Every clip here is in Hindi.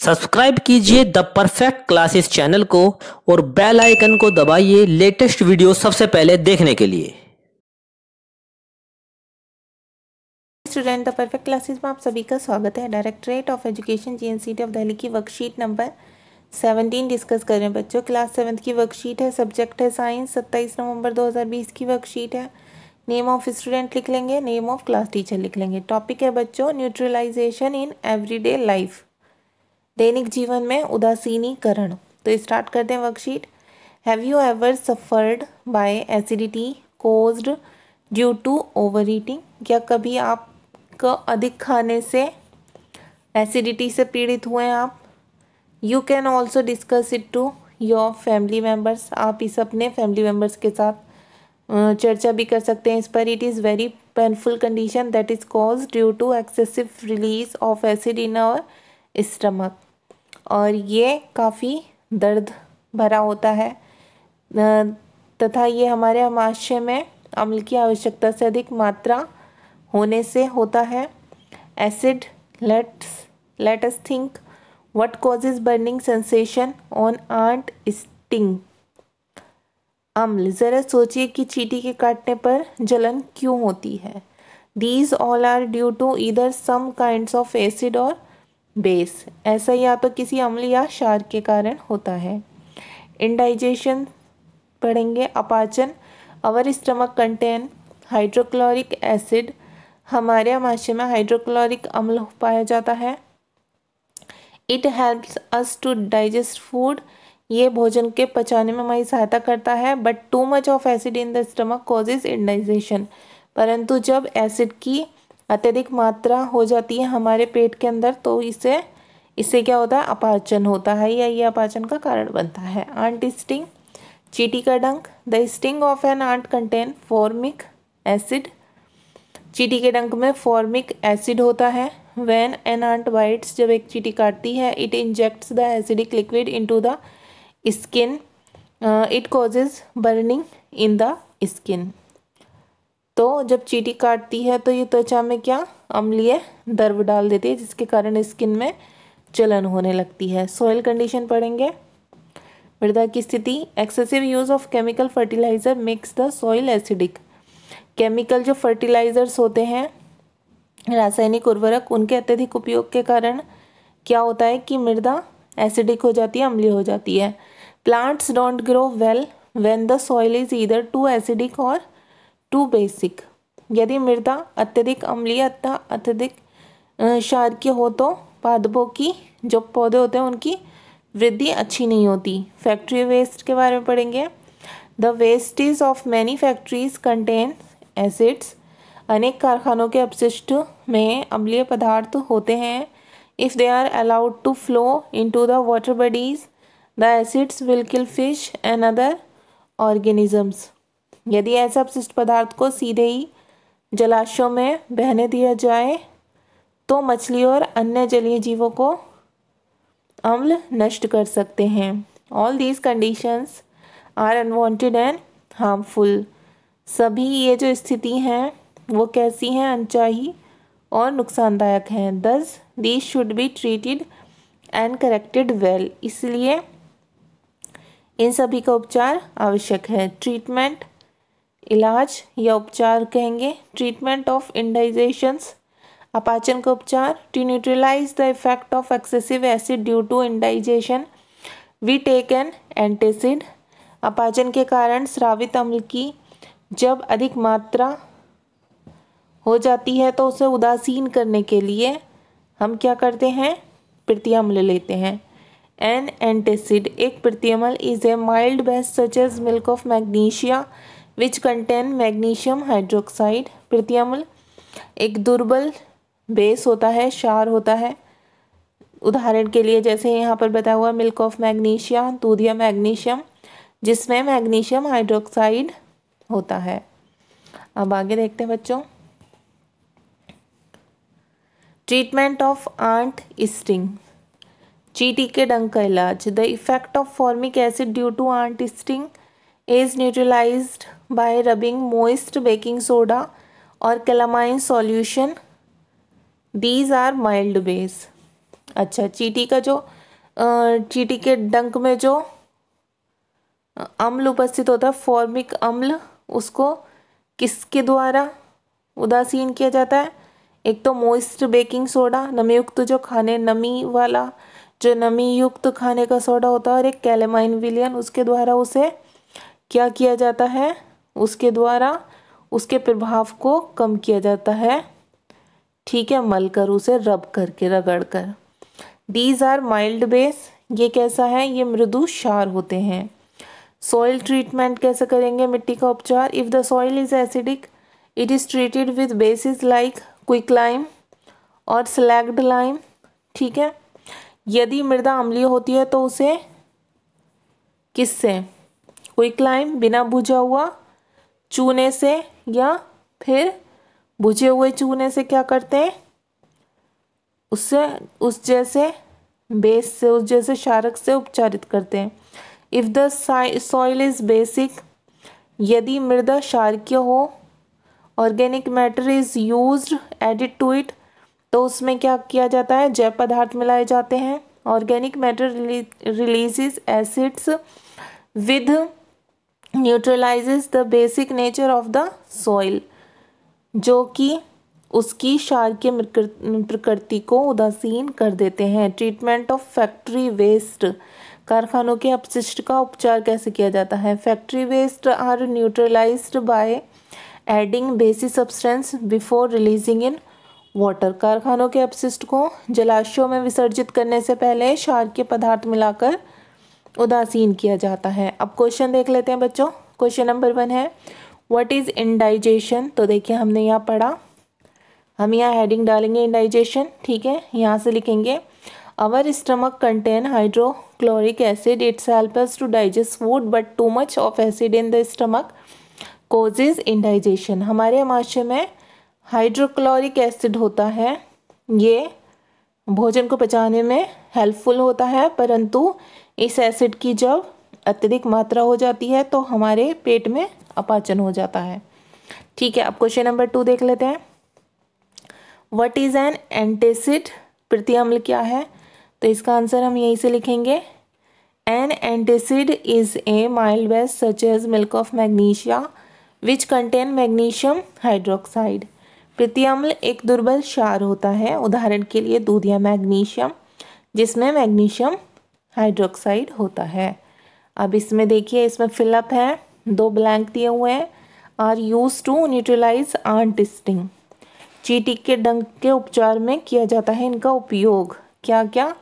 सब्सक्राइब कीजिए द परफेक्ट क्लासेस चैनल को और बेल आइकन को दबाइए लेटेस्ट वीडियो सबसे पहले देखने के लिए। स्टूडेंट द परफेक्ट क्लासेस में आप सभी का स्वागत है। Directorate of education GNCT of Delhi की वर्कशीट नंबर 17 डिस्कस कर रहे हैं बच्चों। क्लास 7 की वर्कशीट है, सब्जेक्ट है साइंस। 27 नवंबर 2020 की वर्कशीट है। नेम ऑफ स्टूडेंट लिख लेंगे, नेम ऑफ क्लास टीचर लिख लेंगे। टॉपिक है बच्चों न्यूट्रलाइजेशन इन एवरीडे लाइफ, दैनिक जीवन में उदासीनीकरण। तो स्टार्ट करते हैं worksheet. Have you ever suffered by acidity caused due to over eating? क्या कभी आपको अधिक खाने से एसिडिटी से पीड़ित हुए हैं आप? You can also discuss it to your family members. आप इस अपने फैमिली मेम्बर्स के साथ चर्चा भी कर सकते हैं इस पर। It is very painful condition that is cause due to excessive release of acid in our stomach. और ये काफ़ी दर्द भरा होता है तथा ये हमारे आमाशय में अम्ल की आवश्यकता से अधिक मात्रा होने से होता है। Acid let us think what causes burning sensation on ant sting. अम्ल, ज़रा सोचिए कि चींटी के काटने पर जलन क्यों होती है। These all are due to either some kinds of acid or base. ऐसा या तो किसी अम्ल या क्षार के कारण होता है। इंडाइजेशन पढ़ेंगे, अपाचन। Our stomach contain hydrochloric acid. हमारे आमाशय में हाइड्रोक्लोरिक अम्ल पाया जाता है। It helps us to digest food. ये भोजन के पचाने में हमारी सहायता करता है। But too much of acid in the stomach causes indigestion. परंतु जब एसिड की अत्यधिक मात्रा हो जाती है हमारे पेट के अंदर तो इससे क्या होता है, अपाचन होता है या ये अपाचन का कारण बनता है। आंट स्टिंग, चींटी का डंक। The sting of an ant contain formic acid. चींटी के डंक में फॉर्मिक एसिड होता है। व्हेन एन आंट बाइट्स, जब एक चींटी काटती है, it injects the acidic liquid into the skin. It causes burning in the skin. तो जब चींटी काटती है तो ये त्वचा में क्या अम्लीय द्रव डाल देती है जिसके कारण स्किन में जलन होने लगती है। सॉइल कंडीशन पढ़ेंगे, मृदा की स्थिति। Excessive use of chemical fertilizer makes the soil acidic. Chemical जो फर्टिलाइजर्स होते हैं, रासायनिक उर्वरक, उनके अत्यधिक उपयोग के कारण क्या होता है कि मृदा एसिडिक हो जाती है, अम्लीय हो जाती है। Plants don't grow well when the soil is either too acidic or too basic. यदि मृदा अत्यधिक अम्लीय अथवा अत्यधिक क्षार की हो तो पादपों की, जो पौधे होते हैं, उनकी वृद्धि अच्छी नहीं होती। फैक्ट्री वेस्ट के बारे में पढ़ेंगे। The wastage of many factories contain acids. अनेक कारखानों के अपशिष्ट में अम्लीय पदार्थ होते हैं। If they are allowed to flow into the water bodies the acids will kill fish and other organisms. यदि ऐसे अपशिष्ट पदार्थ को सीधे ही जलाशयों में बहने दिया जाए तो मछली और अन्य जलीय जीवों को अम्ल नष्ट कर सकते हैं। All these conditions are unwanted and harmful. सभी ये जो स्थिति हैं वो कैसी हैं, अनचाही और नुकसानदायक हैं। दस these should be treated and corrected well. इसलिए इन सभी का उपचार आवश्यक है। ट्रीटमेंट, इलाज या उपचार कहेंगे। ट्रीटमेंट ऑफ इंडाइजेशंस, अपाचन का उपचार। To neutralise the effect of excessive acid due to indigestion we take an antacid. अपाचन के कारण स्रावित अम्ल की जब अधिक मात्रा हो जाती है तो उसे उदासीन करने के लिए हम क्या करते हैं, प्रत्याम्ल लेते हैं। एन एंटासिड, एक प्रत्याम्ल, is a mild base such as milk of magnesia which contain magnesium hydroxide. प्रत्याम्ल एक दुर्बल बेस होता है, क्षार होता है। उदाहरण के लिए जैसे यहाँ पर बताया हुआ मिल्क ऑफ मैग्नीशिया, दूध या मैग्नीशियम, जिसमें मैग्नीशियम हाइड्रोक्साइड होता है। अब आगे देखते हैं बच्चों। ट्रीटमेंट ऑफ आंट स्टिंग, चींटी के डंक का इलाज। The effect of formic acid due to ant sting is neutralized by rubbing moist baking soda or calamine solution. These are mild base. अच्छा, चींटी का जो चींटी के डंक में जो अम्ल उपस्थित होता है, फॉर्मिक अम्ल, उसको किसके द्वारा उदासीन किया जाता है? एक तो मोइस्ट बेकिंग सोडा, नमी युक्त जो खाने, नमी वाला जो नमी युक्त खाने का सोडा होता है, और एक कैलेमाइन विलियन, उसके द्वारा उसे क्या किया जाता है? उसके द्वारा उसके प्रभाव को कम किया जाता है, ठीक है, मलकर, उसे रब करके, रगड़ कर। दीज आर माइल्ड बेस, ये कैसा है? ये मृदु क्षार होते हैं। सॉइल ट्रीटमेंट कैसे करेंगे? मिट्टी का उपचार। If the soil is acidic it is treated with basis like quicklime और स्लैग्ड लाइम, ठीक है। यदि मृदा अम्लीय होती है तो उसे किससे? क्विकलाइम, बिना भुजा हुआ चूने से, या फिर भुजे हुए चूने से क्या करते हैं? उससे, उस जैसे बेस से, उस जैसे क्षारक से उपचारित करते हैं। If the soil is basic, यदि मृदा क्षारकीय हो, organic matter is used added to it, तो उसमें क्या किया जाता है? जैव पदार्थ मिलाए जाते हैं। Organic matter releases acids with neutralises the basic nature of the soil, जो कि उसकी क्षारकीय प्रकृति को उदासीन कर देते हैं। ट्रीटमेंट ऑफ फैक्ट्री वेस्ट, कारखानों के अपशिष्ट का उपचार कैसे किया जाता है? Factory waste are neutralized by adding basic substance before releasing in water, कारखानों के अपशिष्ट को जलाशयों में विसर्जित करने से पहले क्षारकीय पदार्थ मिलाकर उदासीन किया जाता है। अब क्वेश्चन देख लेते हैं बच्चों। क्वेश्चन नंबर 1 है व्हाट इज इंडाइजेशन। तो देखिए हमने यहाँ पढ़ा, हम यहाँ हेडिंग डालेंगे इंडाइजेशन, ठीक है। यहाँ से लिखेंगे our stomach contain hydrochloric acid, its help us to digest food but too much of acid in the stomach causes indigestion. हमारे आमाशय में हाइड्रोक्लोरिक एसिड होता है, ये भोजन को पचाने में हेल्पफुल होता है, परंतु इस एसिड की जब अत्यधिक मात्रा हो जाती है तो हमारे पेट में अपाचन हो जाता है, ठीक है। अब क्वेश्चन नंबर 2 देख लेते हैं। व्हाट इज एन एंटासिड, प्रतिअम्ल क्या है? तो इसका आंसर हम यहीं से लिखेंगे, an antacid is a mild base such as milk of magnesia which contain magnesium hydroxide. प्रतिअम्ल एक दुर्बल क्षार होता है, उदाहरण के लिए दूध या मैग्नीशियम, जिसमें मैग्नीशियम हाइड्रोक्साइड होता है। अब इसमें देखिए, इसमें फिलअप है, 2 ब्लैंक दिए हुए हैं। Are use to neutralize ant sting, चींटी के डंक के उपचार में किया जाता है इनका उपयोग। क्या क्या?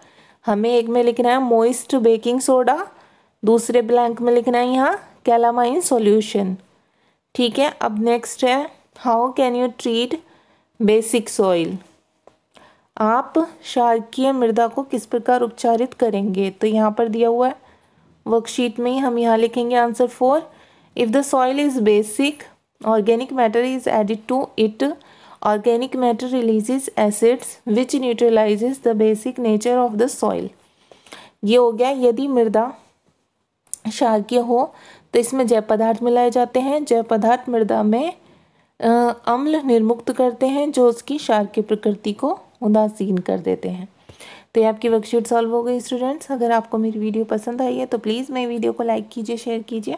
हमें एक में लिखना है मोइस्ट बेकिंग सोडा, दूसरे ब्लैंक में लिखना है यहाँ कैलामाइन सॉल्यूशन, ठीक है। अब नेक्स्ट है how can you treat basic soil, आप क्षारकीय मृदा को किस प्रकार उपचारित करेंगे? तो यहाँ पर दिया हुआ है वर्कशीट में ही, हम यहाँ लिखेंगे answer 4। If the soil is basic organic matter is added to it, organic matter releases acids which neutralizes the basic nature of the soil. ये हो गया यदि मृदा क्षारकीय हो तो इसमें जैव पदार्थ मिलाए जाते हैं, जैव पदार्थ मृदा में अम्ल निर्मुक्त करते हैं जो उसकी क्षारकीय प्रकृति को उदासीन कर देते हैं। तो ये आपकी वर्कशीट सॉल्व हो गई स्टूडेंट्स। अगर आपको मेरी वीडियो पसंद आई है तो प्लीज़ मेरी वीडियो को लाइक कीजिए, शेयर कीजिए,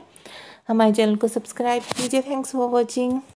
हमारे चैनल को सब्सक्राइब कीजिए। Thanks for watching.